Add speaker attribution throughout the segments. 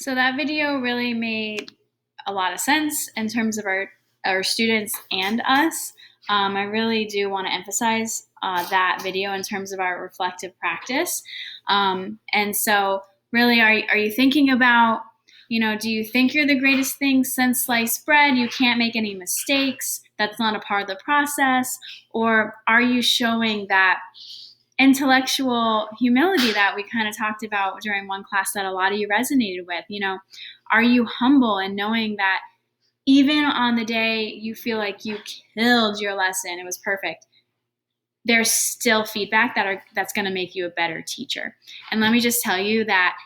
Speaker 1: So that video really made a lot of sense in terms of our students and us. I really do want to emphasize that video in terms of our reflective practice. And so really, are you thinking about, do you think you're the greatest thing since sliced bread? You can't make any mistakes. That's not a part of the process. Or are you showing that intellectual humility that we kind of talked about during one class that a lot of you resonated with? Are you humble and knowing that even on the day you feel like you killed your lesson, it was perfect, there's still feedback that's going to make you a better teacher. And let me just tell you that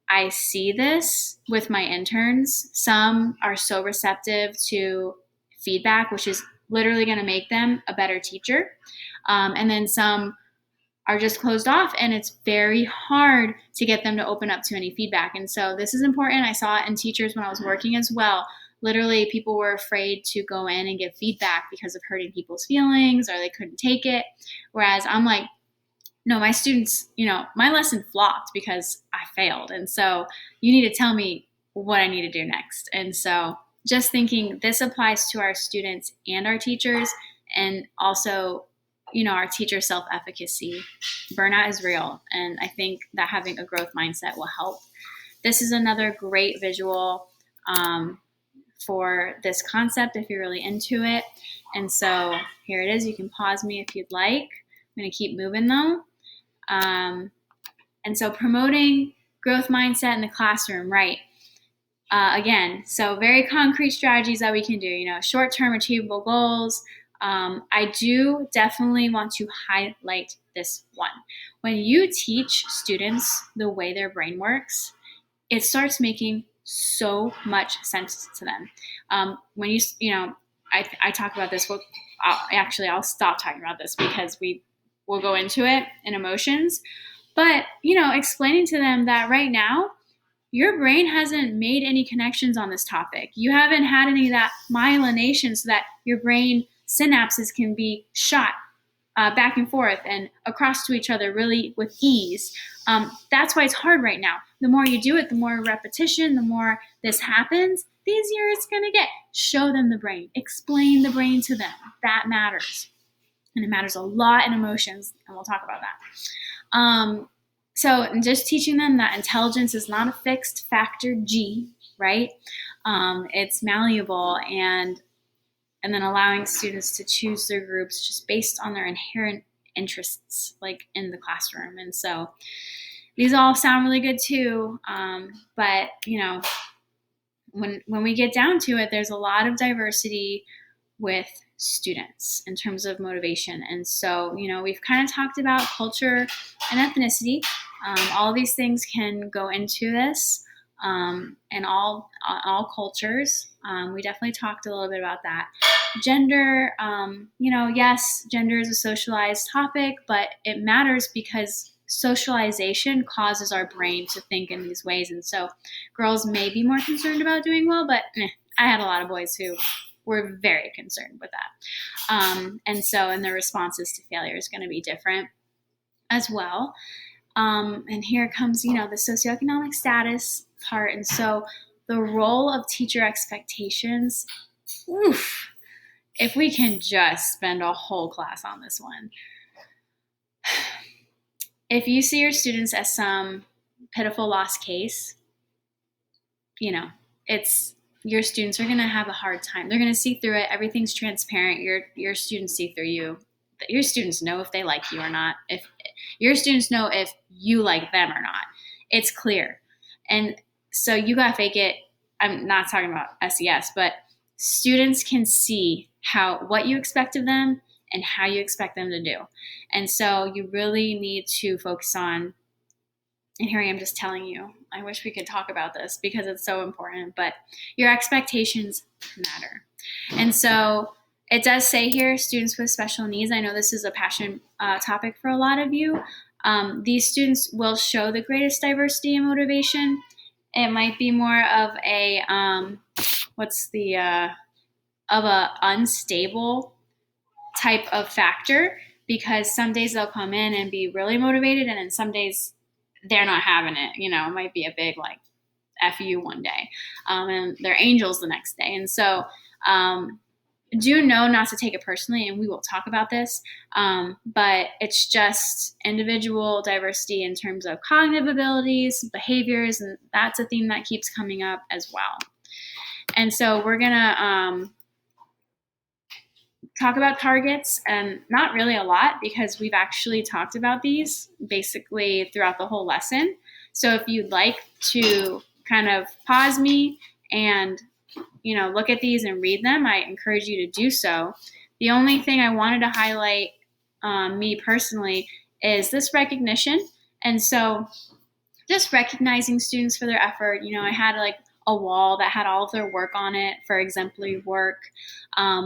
Speaker 1: I see this with my interns. Some are so receptive to feedback, which is literally going to make them a better teacher. And then some are just closed off, and it's very hard to get them to open up to any feedback. And so this is important. I saw it in teachers when I was working as well. Literally, people were afraid to go in and give feedback because of hurting people's feelings, or they couldn't take it. Whereas I'm like, no, my students, my lesson flopped because I failed. And so you need to tell me what I need to do next. And so just thinking this applies to our students and our teachers, and also our teacher self-efficacy. Burnout is real, and I think that having a growth mindset will help. This is another great visual for this concept if you're really into it. And so here it is. You can pause me if you'd like. I'm going to keep moving though. And so promoting growth mindset in the classroom, right? Again, so very concrete strategies that we can do, short-term achievable goals. I do definitely want to highlight this one. When you teach students the way their brain works, it starts making so much sense to them. When I talk about this, I'll stop talking about this because we'll go into it in emotions. But, explaining to them that right now, your brain hasn't made any connections on this topic. You haven't had any of that myelination so that your brain synapses can be shot back and forth and across to each other really with ease. That's why it's hard right now. The more you do it, the more repetition, the more this happens, the easier it's going to get. Show them the brain. Explain the brain to them. That matters. And it matters a lot in emotions, and we'll talk about that. So just teaching them that intelligence is not a fixed factor G, right? It's malleable, and then allowing students to choose their groups just based on their inherent interests, like in the classroom. And so these all sound really good too, but when we get down to it, there's a lot of diversity with students in terms of motivation. And so, we've kind of talked about culture and ethnicity. All of these things can go into this, and all cultures. We definitely talked a little bit about that. Gender, yes, gender is a socialized topic, but it matters because socialization causes our brain to think in these ways. And so girls may be more concerned about doing well, but I had a lot of boys who were very concerned with that. And their responses to failure is going to be different as well. And here comes, the socioeconomic status part. And so the role of teacher expectations, if we can just spend a whole class on this one. If you see your students as some pitiful lost case, your students are going to have a hard time. They're going to see through it. Everything's transparent. Your students see through you. Your students know if they like you or not. If your students know if you like them or not. It's clear. And so you got to fake it. I'm not talking about SES, but students can see what you expect of them and how you expect them to do. And so you really need to focus on, and here I am just telling you, I wish we could talk about this because it's so important, but your expectations matter. And so it does say here, students with special needs. I know this is a passion topic for a lot of you. These students will show the greatest diversity and motivation. It might be more of a, unstable type of factor, because some days they'll come in and be really motivated, and then some days they're not having it. It might be a big F you one day, and they're angels the next day. And so do know not to take it personally, and we will talk about this, but it's just individual diversity in terms of cognitive abilities, behaviors, and that's a theme that keeps coming up as well. And so we're going to talk about targets, and not really a lot because we've actually talked about these basically throughout the whole lesson. So if you'd like to kind of pause me and look at these and read them, I encourage you to do so. The only thing I wanted to highlight, me personally, is this recognition. And so just recognizing students for their effort. I had like a wall that had all of their work on it for exemplary work.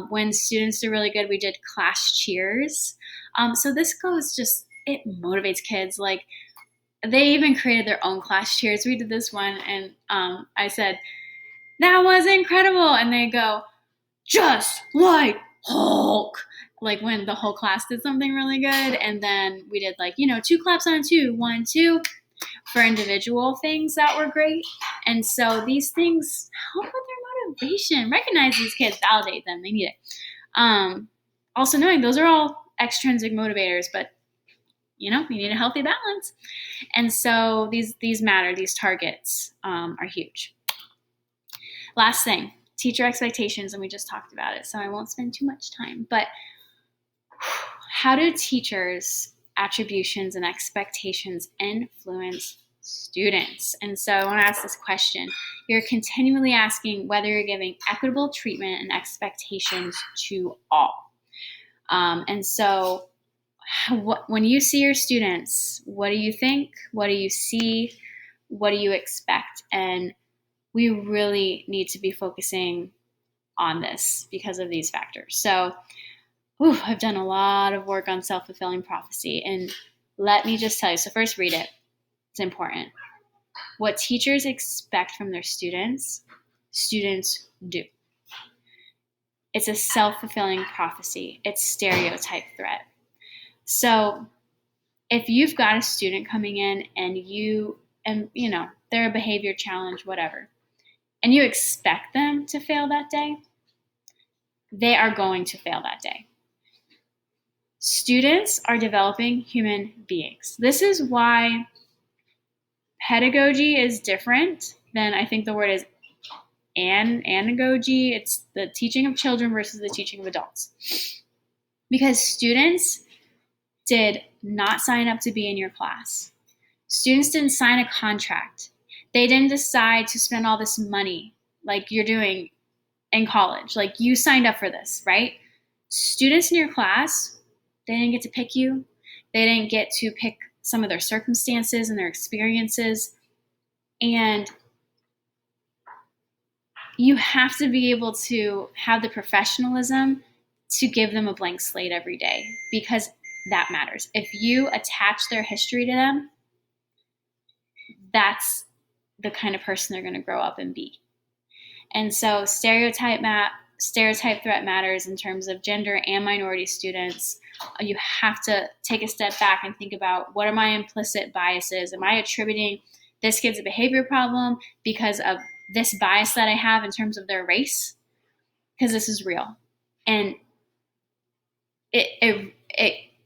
Speaker 1: When students do really good, we did class cheers. So this it motivates kids. Like, they even created their own class cheers. We did this one, and I said, "That was incredible." And they go, "Just like Hulk." Like when the whole class did something really good. And then we did 2 claps on 2, 1, 2 for individual things that were great. And so these things help with their motivation. Recognize these kids, validate them. They need it. Also knowing those are all extrinsic motivators, but you need a healthy balance. And so these matter. These targets are huge. Last thing, teacher expectations, and we just talked about it, so I won't spend too much time. But how do teachers' attributions and expectations influence students? And so I want to ask this question. You're continually asking whether you're giving equitable treatment and expectations to all. And so when you see your students, what do you think? What do you see? What do you expect? And we really need to be focusing on this because of these factors. So I've done a lot of work on self-fulfilling prophecy. And let me just tell you, so first read it. It's important. What teachers expect from their students do. It's a self-fulfilling prophecy. It's stereotype threat. So if you've got a student coming in and they're a behavior challenge, whatever, and you expect them to fail that day, they are going to fail that day. Students are developing human beings. This is why pedagogy is different than, I think the word is anagogy. It's the teaching of children versus the teaching of adults. Because students did not sign up to be in your class. Students didn't sign a contract. They didn't decide to spend all this money like you're doing in college. Like, you signed up for this, right? Students in your class, they didn't get to pick you. They didn't get to pick some of their circumstances and their experiences. And you have to be able to have the professionalism to give them a blank slate every day, because that matters. If you attach their history to them, that's the kind of person they're going to grow up and be. And so stereotype threat matters in terms of gender and minority students. You have to take a step back and think about, what are my implicit biases? Am I attributing this kid's a behavior problem because of this bias that I have in terms of their race? Because this is real. And it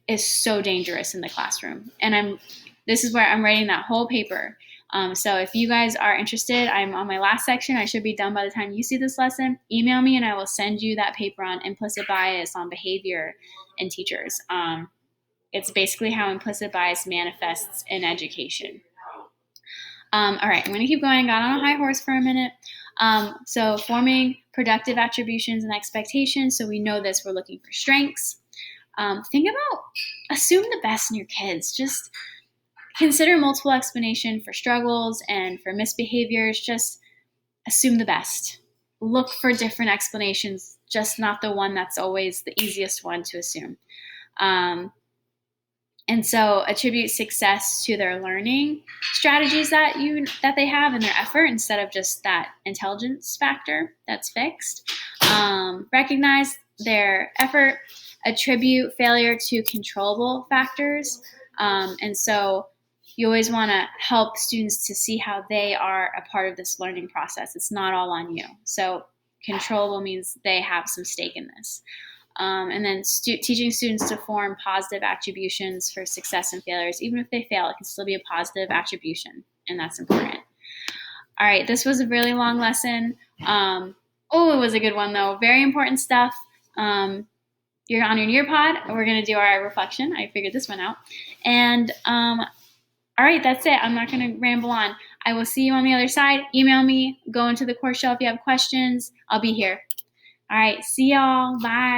Speaker 1: is so dangerous in the classroom. And this is where I'm writing that whole paper. So if you guys are interested, I'm on my last section. I should be done by the time you see this lesson. Email me and I will send you that paper on implicit bias, on behavior in teachers. It's basically how implicit bias manifests in education. All right, I'm going to keep going. I got on a high horse for a minute. So forming productive attributions and expectations. So we know this. We're looking for strengths. Think about, assume the best in your kids. Just consider multiple explanation for struggles and for misbehaviors. Just assume the best. Look for different explanations, just not the one that's always the easiest one to assume. And so attribute success to their learning strategies that they have and their effort, instead of just that intelligence factor that's fixed. Recognize their effort. Attribute failure to controllable factors. And so you always want to help students to see how they are a part of this learning process. It's not all on you. So controllable means they have some stake in this. And then teaching students to form positive attributions for success and failures. Even if they fail, it can still be a positive attribution, and that's important. All right, this was a really long lesson. It was a good one, though. Very important stuff. You're on your Nearpod. We're going to do our reflection. I figured this one out. And all right, that's it. I'm not going to ramble on. I will see you on the other side. Email me. Go into the course shell if you have questions. I'll be here. All right, see y'all. Bye.